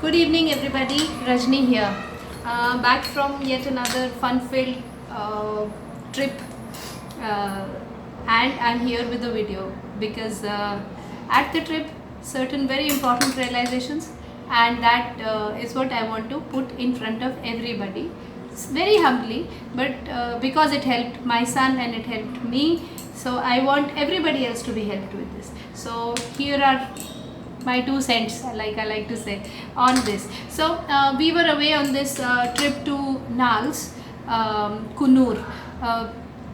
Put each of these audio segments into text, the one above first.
Good evening, everybody. Rajni here. Back from yet another fun-filled trip, and I'm here with a video because at the trip, certain very important realizations, and that is what I want to put in front of everybody. Very humbly, but because it helped my son and it helped me, so I want everybody else to be helped with this. So here are my 2 cents, like I like to say, on this. So we were away on this trip to Nals, Kunur.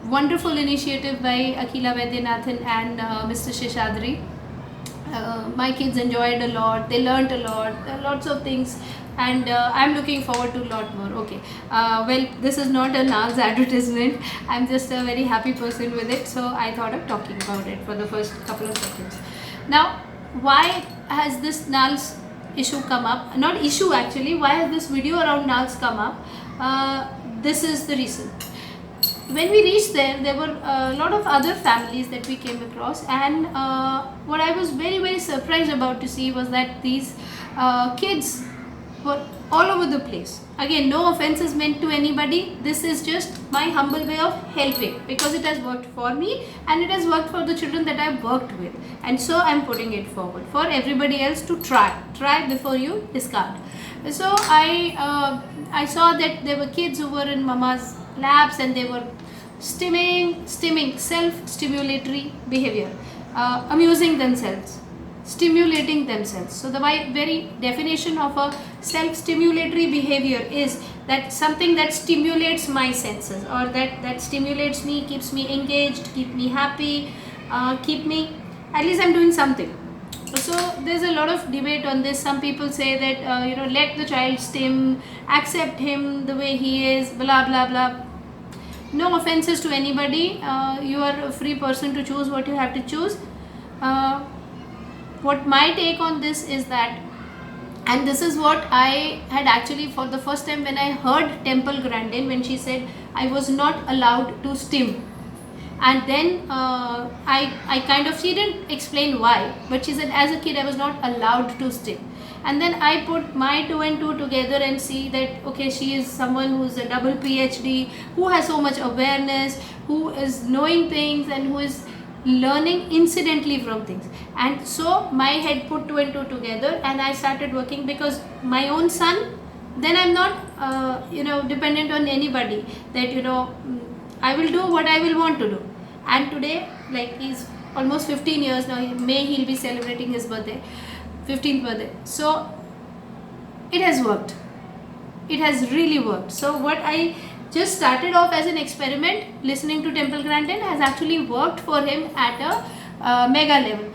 Wonderful initiative by Akila Vaidyanathan and Mr. Sheshadri. My kids enjoyed a lot, they learnt a lot, lots of things, and I'm looking forward to a lot more. Okay, well, this is not a NALS advertisement, I'm just a very happy person with it, so I thought of talking about it for the first couple of seconds. Now, why has this NALS issue come up? Not issue actually, why has this video around NALS come up? This is the reason. When we reached there were a lot of other families that we came across, and what I was very surprised about to see was that these kids were all over the place. Again, no offenses meant to anybody. This is just my humble way of helping, because it has worked for me and it has worked for the children that I've worked with, and so I'm putting it forward for everybody else to try before you discard. So I saw that there were kids who were in mama's labs and they were stimming, self-stimulatory behavior, amusing themselves, stimulating themselves. So the very definition of a self-stimulatory behavior is that something that stimulates my senses, or that stimulates me, keeps me engaged, keep me happy, keep me, at least I'm doing something. So there's a lot of debate on this. Some people say that let the child stim, accept him the way he is, blah blah blah. No offenses to anybody, you are a free person to choose what you have to choose. What my take on this is that, and this is what I had actually for the first time when I heard Temple Grandin, when she said I was not allowed to stim. And then I kind of, she didn't explain why, but she said as a kid I was not allowed to stim. And then I put my 2 and 2 together and see that okay, she is someone who's a double PhD, who has so much awareness, who is knowing things and who is learning incidentally from things. And so my head put 2 and 2 together, and I started working, because my own son, then I'm not dependent on anybody, that I will do what I will want to do. And today, like, he's almost 15 years now, in May he'll be celebrating his birthday, 15th birthday. So it has worked. It has really worked. So what I just started off as an experiment, listening to Temple Grandin, has actually worked for him at a mega level.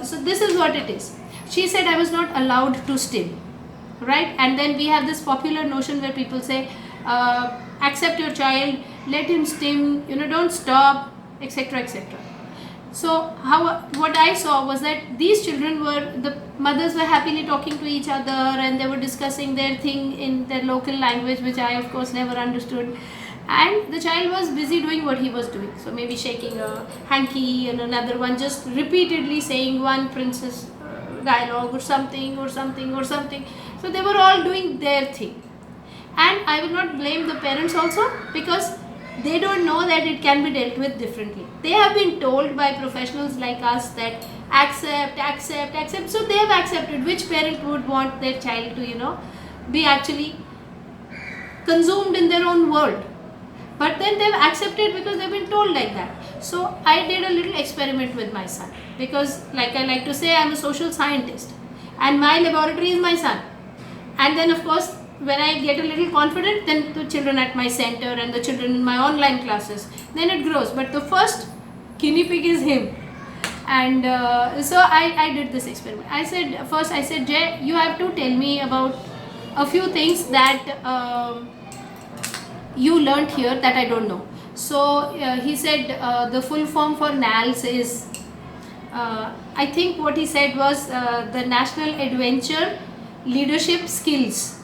So this is what it is. She said I was not allowed to stim, right? And then we have this popular notion where people say, accept your child, let him stim, don't stop, etc, etc. So what I saw was that these children the mothers were happily talking to each other, and they were discussing their thing in their local language, which I of course never understood, and the child was busy doing what he was doing. So maybe shaking a hanky, and another one just repeatedly saying one princess dialogue or something. So they were all doing their thing. And I will not blame the parents also, because they don't know that it can be dealt with differently. They have been told by professionals like us that accept. So they have accepted. Which parent would want their child to, be actually consumed in their own world? But then they've accepted because they've been told like that. So I did a little experiment with my son, because like I like to say, I'm a social scientist and my laboratory is my son. And then of course, when I get a little confident, then the children at my center and the children in my online classes, then it grows. But the first guinea pig is him. And so I did this experiment. I said, Jay, you have to tell me about a few things that you learnt here that I don't know. So he said the full form for NALS is, I think what he said was the National Adventure Leadership Skills.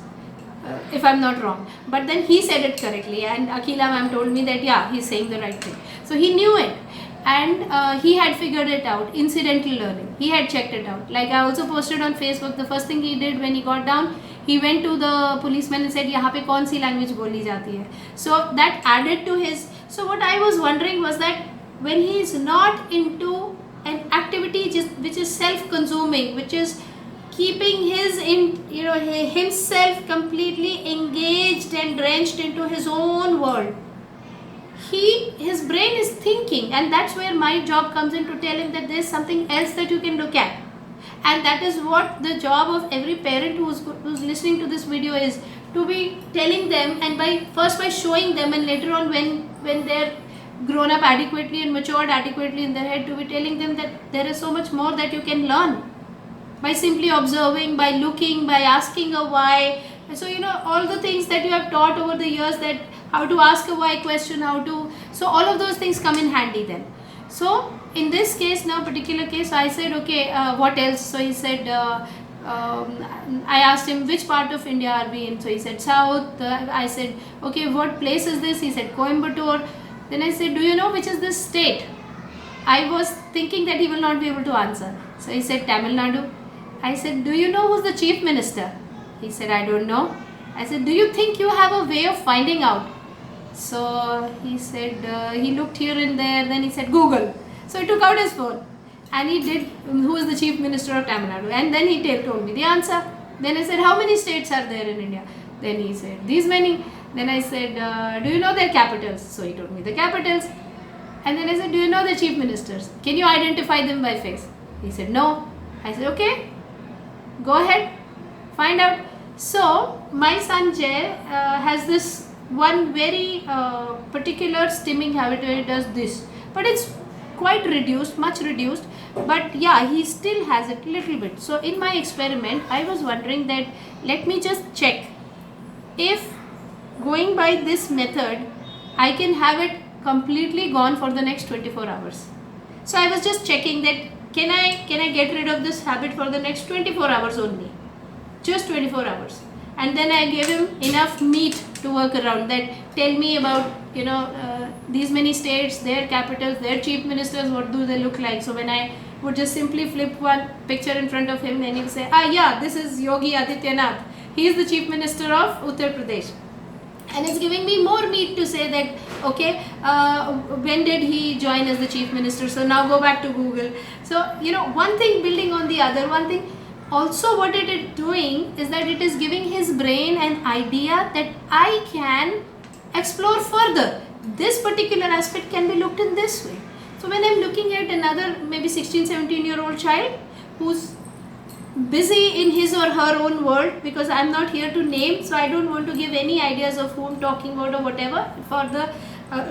If I'm not wrong, but then he said it correctly, and Akila ma'am told me that yeah, he's saying the right thing. So he knew it, and he had figured it out. Incidental learning, he had checked it out. Like I also posted on Facebook, the first thing he did when he got down, he went to the policeman and said, yahan pe kaun si language boli jati hai. So that added to his. So what I was wondering was that when he is not into an activity which is self-consuming, which is keeping himself completely engaged and drenched into his own world, his brain is thinking, and that's where my job comes in, to tell him that there's something else that you can look at. And that is what the job of every parent who's listening to this video is, to be telling them, and first by showing them, and later on when they're grown up adequately and matured adequately in their head, to be telling them that there is so much more that you can learn by simply observing, by looking, by asking a why. So all the things that you have taught over the years, that how to ask a why question, so all of those things come in handy then. So in this case, now particular case, I said, okay, what else? So he said, I asked him, which part of India are we in? So he said south. I said, okay, what place is this? He said Coimbatore. Then I said, do you know which is this state? I was thinking that he will not be able to answer. So he said Tamil Nadu. I said, do you know who's the chief minister? He said, I don't know. I said, do you think you have a way of finding out? So he said, he looked here and there, then he said Google. So he took out his phone and he did, who is the chief minister of Tamil Nadu, and then he told me the answer. Then I said, how many states are there in India? Then he said, these many. Then I said, do you know their capitals? So he told me the capitals. And then I said, do you know the chief ministers? Can you identify them by face? He said, no. I said, okay, go ahead, find out. So my son Jay has this one very particular stimming habit where he does this, but it's quite reduced, much reduced, but yeah, he still has it little bit. So in my experiment, I was wondering that, let me just check if going by this method I can have it completely gone for the next 24 hours. So I was just checking that, can I get rid of this habit for the next 24 hours only, just 24 hours. And then I gave him enough meat to work around, that tell me about these many states, their capitals, their chief ministers, what do they look like. So when I would just simply flip one picture in front of him, then he would say, yeah, this is Yogi Adityanath, he is the chief minister of Uttar Pradesh. And it's giving me more meat to say that, okay, when did he join as the chief minister? So now go back to Google. So one thing building on the other. One thing also, what it is doing is that it is giving his brain an idea that I can explore further. This particular aspect can be looked in this way. So when I'm looking at another maybe 16-17-year-old child who's busy in his or her own world, because I'm not here to name, so I don't want to give any ideas of who I'm talking about or whatever, for the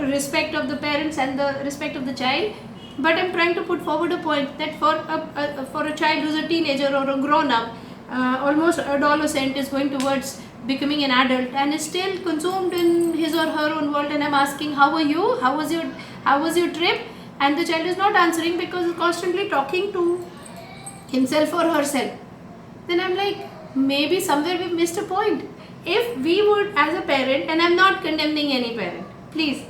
respect of the parents and the respect of the child. But I'm trying to put forward a point that for a child who's a teenager or a grown-up, almost adolescent, is going towards becoming an adult and is still consumed in his or her own world, and I'm asking, how are you? How was your trip? And the child is not answering because he's constantly talking to himself or herself. Then I'm like, maybe somewhere we've missed a point. If we would, as a parent, and I'm not condemning any parent, please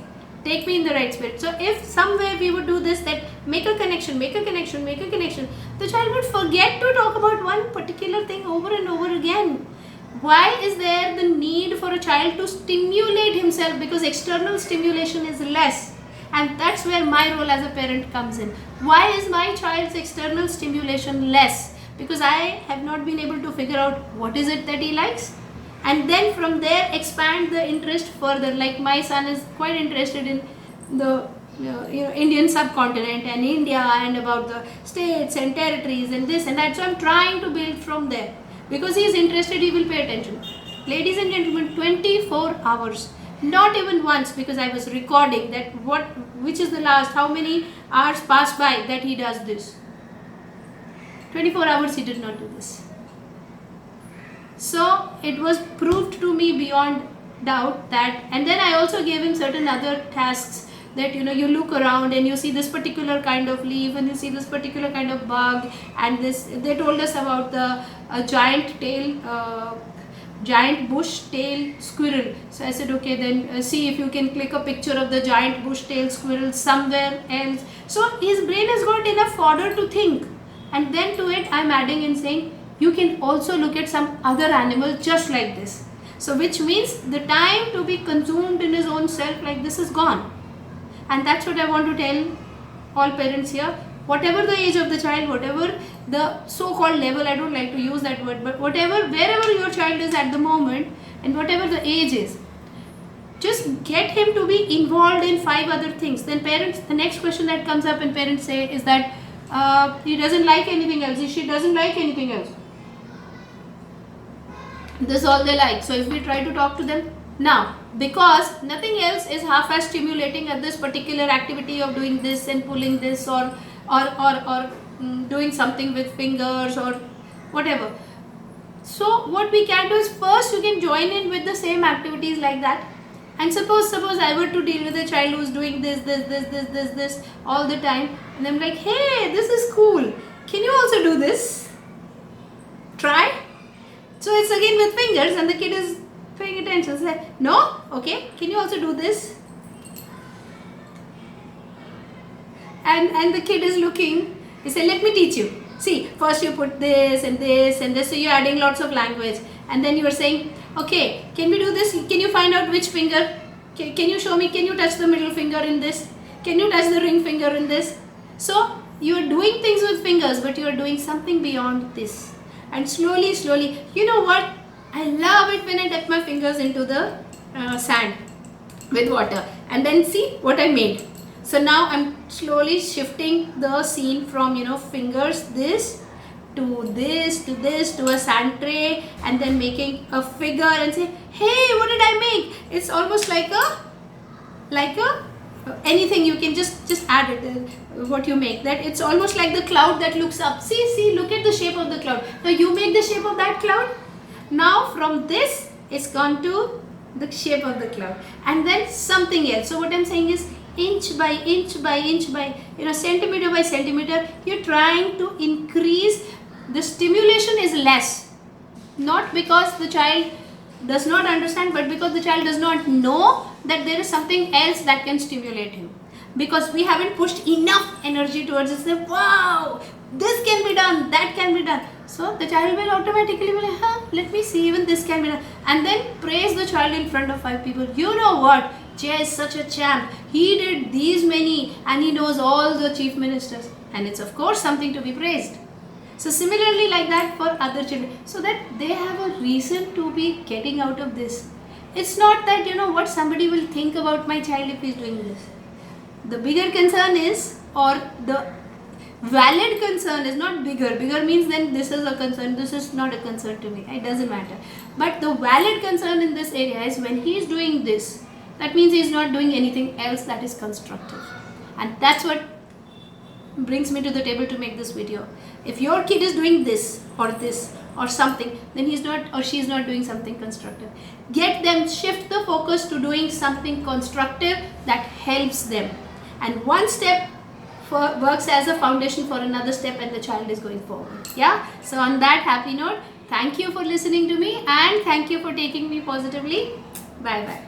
take me in the right spirit. So if somewhere we would do this, that make a connection, the child would forget to talk about one particular thing over and over again. Why is there the need for a child to stimulate himself? Because external stimulation is less. And that's where my role as a parent comes in. Why is my child's external stimulation less? Because I have not been able to figure out what is it that he likes, and then from there expand the interest further. Like my son is quite interested in the Indian subcontinent and India, and about the states and territories and this and that. So I'm trying to build from there. Because he is interested, he will pay attention. Ladies and gentlemen, 24 hours. Not even once, because I was recording that which is the last, how many hours passed by that he does this. 24 hours he did not do this. So it was proved to me beyond doubt that, and then I also gave him certain other tasks, that you look around and you see this particular kind of leaf and you see this particular kind of bug, and this, they told us about the giant tail giant bush tail squirrel. So I said, okay, then see if you can click a picture of the giant bush tail squirrel somewhere else. So his brain has got enough fodder to think, and then to it I'm adding in saying you can also look at some other animal just like this. So which means the time to be consumed in his own self like this is gone. And that's what I want to tell all parents here. Whatever the age of the child, whatever the so-called level, I don't like to use that word, but wherever your child is at the moment and whatever the age is, just get him to be involved in 5 other things. Then parents, the next question that comes up and parents say is that he doesn't like anything else, she doesn't like anything else. This is all they like. So if we try to talk to them now, because nothing else is half as stimulating at this particular activity of doing this and pulling this or doing something with fingers or whatever. So what we can do is first you can join in with the same activities like that. And suppose I were to deal with a child who's doing this all the time, and I'm like, hey, this is cool. Can you also do this? Try. So it's again with fingers, and the kid is paying attention. Say, no? Okay. Can you also do this? And the kid is looking. He say, let me teach you. See, first you put this and this and this. So you're adding lots of language. And then you're saying, okay, can we do this? Can you find out which finger? Can you show me? Can you touch the middle finger in this? Can you touch the ring finger in this? So you're doing things with fingers, but you're doing something beyond this. And slowly, you know what? I love it when I dip my fingers into the sand with water and then see what I made. So now I'm slowly shifting the scene from, fingers this to this to this to a sand tray, and then making a figure and say, hey, what did I make? It's almost like a anything you can just add it, what you make, that it's almost like the cloud that looks up. See, look at the shape of the cloud. Now you make the shape of that cloud. Now from this it's gone to the shape of the cloud, and then something else. So what I'm saying is inch by inch by inch by centimeter by centimeter, you're trying to increase. The stimulation is less, not because the child does not understand, but because the child does not know that there is something else that can stimulate him, because we haven't pushed enough energy towards it. Say, wow, this can be done, that can be done. So the child will automatically be like, let me see, even this can be done. And then praise the child in front of 5 people. You know what, Jay is such a champ, he did these many and he knows all the chief ministers, and it's of course something to be praised. So similarly like that for other children, so that they have a reason to be getting out of this. It's not that, what somebody will think about my child if he's doing this. The bigger concern is, or the valid concern is not bigger. Bigger means then this is a concern, this is not a concern to me. It doesn't matter. But the valid concern in this area is when he is doing this, that means he is not doing anything else that is constructive. And that's what brings me to the table to make this video. If your kid is doing this or something, then he's not or she's not doing something constructive. Get them, shift the focus to doing something constructive that helps them. And one step works as a foundation for another step, and the child is going forward. Yeah. So on that happy note, thank you for listening to me, and thank you for taking me positively. Bye bye.